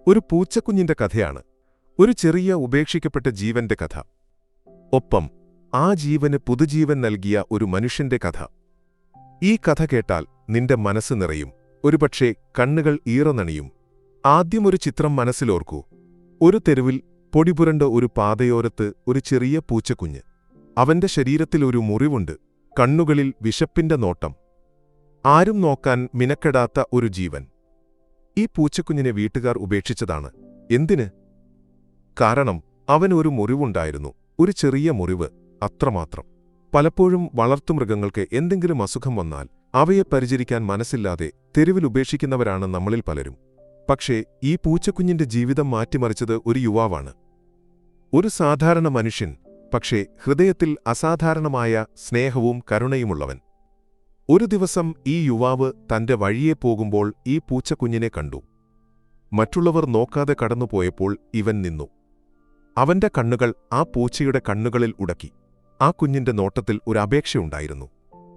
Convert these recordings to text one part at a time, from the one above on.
ഒരു പൂച്ചക്കുഞ്ഞിന്റെ കഥയാണ്. ഒരു ചെറിയ ഉപേക്ഷിക്കപ്പെട്ട ജീവന്റെ കഥ. ഒപ്പം ആ ജീവന് പുതുജീവൻ നൽകിയ ഒരു മനുഷ്യന്റെ കഥ. ഈ കഥ കേട്ടാൽ നിന്റെ മനസ്സ് നിറയും, ഒരുപക്ഷേ കണ്ണുകൾ ഈറനണിയും. ആദ്യം ഒരു ചിത്രം മനസ്സിലോർക്കൂ. ഒരു തെരുവിൽ പൊടിപുരണ്ട ഒരു പാതയോരത്ത് ഒരു ചെറിയ പൂച്ചക്കുഞ്ഞ്. അവന്റെ ശരീരത്തിൽ ഒരു മുറിവുണ്ട്, കണ്ണുകളിൽ വിശപ്പിന്റെ നോട്ടം. ആരും നോക്കാൻ മിനക്കെടാത്ത ഒരു ജീവൻ. ഈ പൂച്ചക്കുഞ്ഞിനെ വീട്ടുകാർ ഉപേക്ഷിച്ചതാണ്. എന്തിന്? കാരണം അവന് ഒരു മുറിവുണ്ടായിരുന്നു, ഒരു ചെറിയ മുറിവ്, അത്രമാത്രം. പലപ്പോഴും വളർത്തുമൃഗങ്ങൾക്ക് എന്തെങ്കിലും അസുഖം വന്നാൽ അവയെ പരിചരിക്കാൻ മനസ്സില്ലാതെ തെരുവിൽ ഉപേക്ഷിക്കുന്നവരാണ് നമ്മളിൽ പലരും. പക്ഷേ ഈ പൂച്ചക്കുഞ്ഞിന്റെ ജീവിതം മാറ്റിമറിച്ചത് ഒരു യുവാവാണ്. ഒരു സാധാരണ മനുഷ്യൻ, പക്ഷേ ഹൃദയത്തിൽ അസാധാരണമായ സ്നേഹവും കരുണയുമുള്ളവൻ. ഒരു ദിവസം ഈ യുവാവ് തന്റെ വഴിയെ പോകുമ്പോൾ ഈ പൂച്ചക്കുഞ്ഞിനെ കണ്ടു. മറ്റുള്ളവർ നോക്കാതെ കടന്നുപോയപ്പോൾ ഇവൻ നിന്നു. അവന്റെ കണ്ണുകൾ ആ പൂച്ചയുടെ കണ്ണുകളിൽ ഉടക്കി. ആ കുഞ്ഞിന്റെ നോട്ടത്തിൽ ഒരു അപേക്ഷയുണ്ടായിരുന്നു.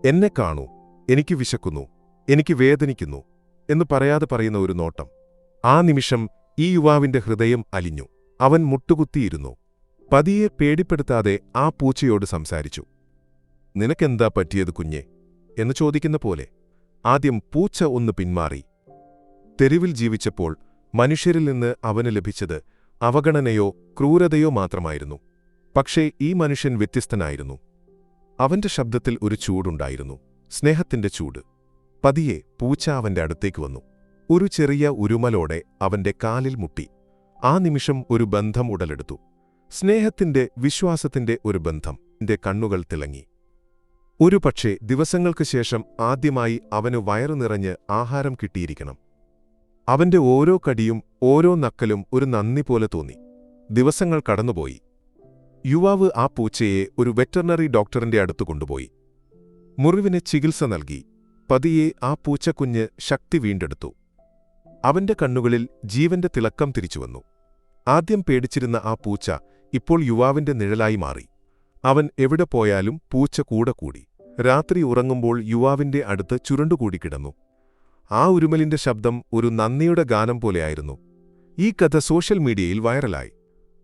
എന്നെ കാണൂ, എനിക്ക് വിശക്കുന്നു, എനിക്ക് വേദനിക്കുന്നു എന്ന് പറയാതെ പറയുന്ന ഒരു നോട്ടം. ആ നിമിഷം ഈ യുവാവിന്റെ ഹൃദയം അലിഞ്ഞു. അവൻ മുട്ടുകുത്തിയിരുന്നു. പതിയെ പേടിപ്പെടുത്താതെ ആ പൂച്ചയോട് സംസാരിച്ചു. നിനക്കെന്താ പറ്റിയത് കുഞ്ഞെ എന്ന് ചോദിക്കുന്ന പോലെ. ആദ്യം പൂച്ച ഒന്ന് പിന്മാറി. തെരുവിൽ ജീവിച്ചപ്പോൾ മനുഷ്യരിൽ നിന്ന് അവന് ലഭിച്ചത് അവഗണനയോ ക്രൂരതയോ മാത്രമായിരുന്നു. പക്ഷേ ഈ മനുഷ്യൻ വ്യത്യസ്തനായിരുന്നു. അവന്റെ ശബ്ദത്തിൽ ഒരു ചൂടുണ്ടായിരുന്നു, സ്നേഹത്തിന്റെ ചൂട്. പതിയെ പൂച്ച അവന്റെ അടുത്തേക്ക് വന്നു. ഒരു ചെറിയ ഉരുമലോടെ അവന്റെ കാലിൽ മുട്ടി. ആ നിമിഷം ഒരു ബന്ധം ഉടലെടുത്തു. സ്നേഹത്തിന്റെ, വിശ്വാസത്തിന്റെ ഒരു ബന്ധം. എന്റെ കണ്ണുകൾ തിളങ്ങി. ഒരുപക്ഷേ ദിവസങ്ങൾക്ക് ശേഷം ആദ്യമായി അവന് വയറു നിറഞ്ഞ് ആഹാരം കിട്ടിയിരിക്കണം. അവന്റെ ഓരോ കടിയും ഓരോ നക്കലും ഒരു നന്ദി പോലെ തോന്നി. ദിവസങ്ങൾ കടന്നുപോയി. യുവാവ് ആ പൂച്ചയെ ഒരു വെറ്ററിനറി ഡോക്ടറിന്റെ അടുത്ത് കൊണ്ടുപോയി. മുറിവിന് ചികിത്സ നൽകി. പതിയെ ആ പൂച്ചക്കുഞ്ഞ് ശക്തി വീണ്ടെടുത്തു. അവന്റെ കണ്ണുകളിൽ ജീവന്റെ തിളക്കം തിരിച്ചുവന്നു. ആദ്യം പേടിച്ചിരുന്ന ആ പൂച്ച ഇപ്പോൾ യുവാവിന്റെ നിഴലായി മാറി. അവൻ എവിടെ പോയാലും പൂച്ച കൂടെ കൂടി. രാത്രി ഉറങ്ങുമ്പോൾ യുവാവിന്റെ അടുത്ത് ചുരുണ്ടുകൂടി കിടന്നു. ആ ഉരുമലിന്റെ ശബ്ദം ഒരു നന്ദിയുടെ ഗാനം പോലെയായിരുന്നു. ഈ കഥ സോഷ്യൽ മീഡിയയിൽ വൈറലായി.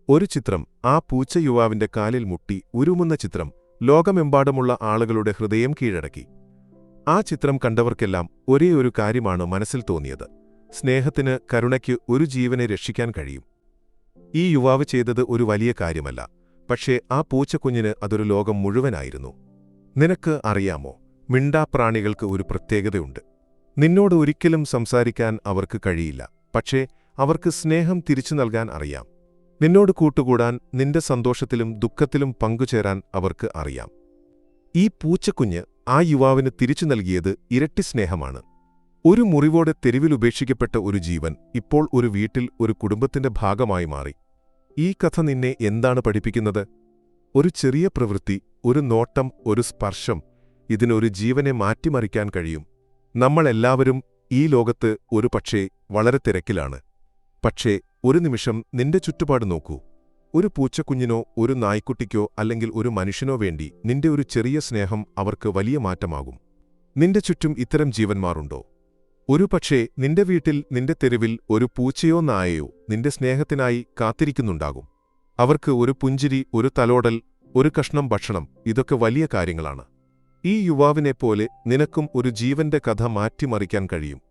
ഒരു ചിത്രം, ആ പൂച്ച യുവാവിന്റെ കാലിൽ മുട്ടി ഉരുമുന്ന ചിത്രം, ലോകമെമ്പാടുമുള്ള ആളുകളുടെ ഹൃദയം കീഴടക്കി. ആ ചിത്രം കണ്ടവർക്കെല്ലാം ഒരേ ഒരു കാര്യമാണ് മനസ്സിൽ തോന്നിയത്: സ്നേഹത്തിന്, കരുണയ്ക്ക് ഒരു ജീവനെ രക്ഷിക്കാൻ കഴിയും. ഈ യുവാവ് ചെയ്തത് ഒരു വലിയ കാര്യമല്ല, പക്ഷേ ആ പൂച്ചക്കുഞ്ഞിന് അതൊരു ലോകം മുഴുവനായിരുന്നു. നിനക്ക് അറിയാമോ, മിണ്ടാപ്രാണികൾക്ക് ഒരു പ്രത്യേകതയുണ്ട്. നിന്നോട് ഒരിക്കലും സംസാരിക്കാൻ അവർക്ക് കഴിയില്ല, പക്ഷേ അവർക്ക് സ്നേഹം തിരിച്ചു നൽകാൻ അറിയാം. നിന്നോട് കൂട്ടുകൂടാൻ, നിന്റെ സന്തോഷത്തിലും ദുഃഖത്തിലും പങ്കുചേരാൻ അവർക്ക് അറിയാം. ഈ പൂച്ചക്കുഞ്ഞ് ആ യുവാവിന് തിരിച്ചു നൽകിയത് ഇരട്ടി സ്നേഹമാണ്. ഒരു മുറിവോടെ തെരുവിൽ ഉപേക്ഷിക്കപ്പെട്ട ഒരു ജീവൻ ഇപ്പോൾ ഒരു വീട്ടിൽ, ഒരു കുടുംബത്തിന്റെ ഭാഗമായി മാറി. ഈ കഥ നിന്നെ എന്താണ് പഠിപ്പിക്കുന്നത്? ഒരു ചെറിയ പ്രവൃത്തി, ഒരു നോട്ടം, ഒരു സ്പർശം, ഇതിനൊരു ജീവനെ മാറ്റിമറിക്കാൻ കഴിയും. നമ്മളെല്ലാവരും ഈ ലോകത്ത് ഒരു പക്ഷേ വളരെ തിരക്കിലാണ്. പക്ഷേ ഒരു നിമിഷം നിന്റെ ചുറ്റുപാട് നോക്കൂ. ഒരു പൂച്ചക്കുഞ്ഞിനോ, ഒരു നായ്ക്കുട്ടിക്കോ, അല്ലെങ്കിൽ ഒരു മനുഷ്യനോ വേണ്ടി നിന്റെ ഒരു ചെറിയ സ്നേഹം അവർക്ക് വലിയ മാറ്റമാകും. നിന്റെ ചുറ്റും ഇത്തരം ജീവന്മാരുണ്ടോ? ഒരുപക്ഷേ നിന്റെ വീട്ടിൽ, നിന്റെ തെരുവിൽ ഒരു പൂച്ചയോ നായയോ നിന്റെ സ്നേഹത്തിനായി കാത്തിരിക്കുന്നുണ്ടാകും. അവർക്ക് ഒരു പുഞ്ചിരി, ഒരു തലോടൽ, ഒരു കഷ്ണം ഭക്ഷണം, ഇതൊക്കെ വലിയ കാര്യങ്ങളാണ്. ഈ യുവാവിനെപ്പോലെ നിനക്കും ഒരു ജീവന്റെ കഥ മാറ്റിമറിക്കാൻ കഴിയും.